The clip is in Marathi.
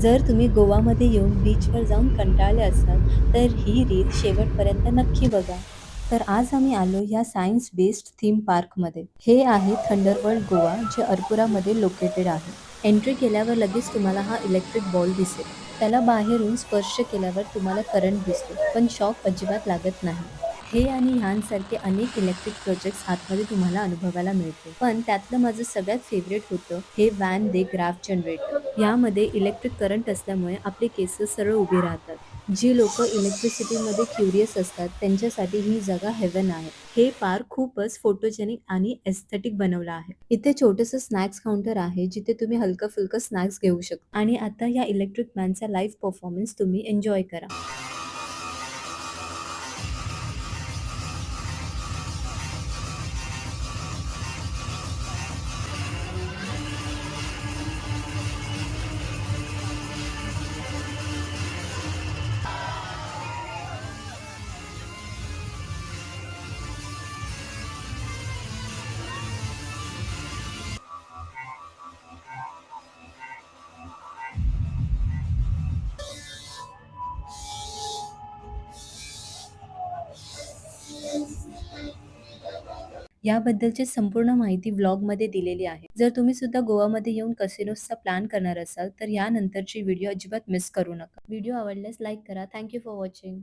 जर तुम्ही गोवामध्ये येऊन बीचवर जाऊन कंटाळले असाल, तर ही रील शेवटपर्यंत नक्की बघा. तर आज आम्ही आलो या सायन्स बेस्ड थीम पार्कमध्ये. हे आहे थंडरवर्ल्ड गोवा, जे अर्पुरामध्ये लोकेटेड आहे. एंट्री केल्यावर लगेच तुम्हाला हा इलेक्ट्रिक बॉल दिसेल. त्याला बाहेरून स्पर्श केल्यावर तुम्हाला करंट दिसतो, पण शॉक अजिबात लागत नाही. हे आणि ह्यांसारखे अनेक इलेक्ट्रिक प्रोजेक्ट्स आतमध्ये तुम्हाला अनुभवायला मिळतील. पण त्यातलं माझं सगळ्यात फेव्हरेट होतं हे व्हॅन दे ग्राफ जनरेटर. यामध्ये इलेक्ट्रिक करंट असल्यामुळे आपले केस सरळ उभे राहतात. जी लोक इलेक्ट्रिसिटीमध्ये क्युरियस असतात त्यांच्यासाठी ही जागा हेवन आहे. हे पार्क खूपच फोटोजेनिक आणि एस्थेटिक बनवलं आहे. इथे छोटंसं स्नॅक्स काउंटर आहे जिथे तुम्ही हलकं फुलकं स्नॅक्स घेऊ शकता आणि आता या इलेक्ट्रिक मॅनचा लाईव्ह परफॉर्मन्स तुम्ही एन्जॉय करा. याबद्दलची संपूर्ण माहिती व्लॉगमध्ये दिलेली आहे. जर तुम्ही सुद्धा गोवामध्ये येऊन कसिनोजचा प्लॅन करणार असाल, तर यानंतरची व्हिडिओ अजिबात मिस करू नका. व्हिडिओ आवडल्यास लाईक करा. Thank you for watching.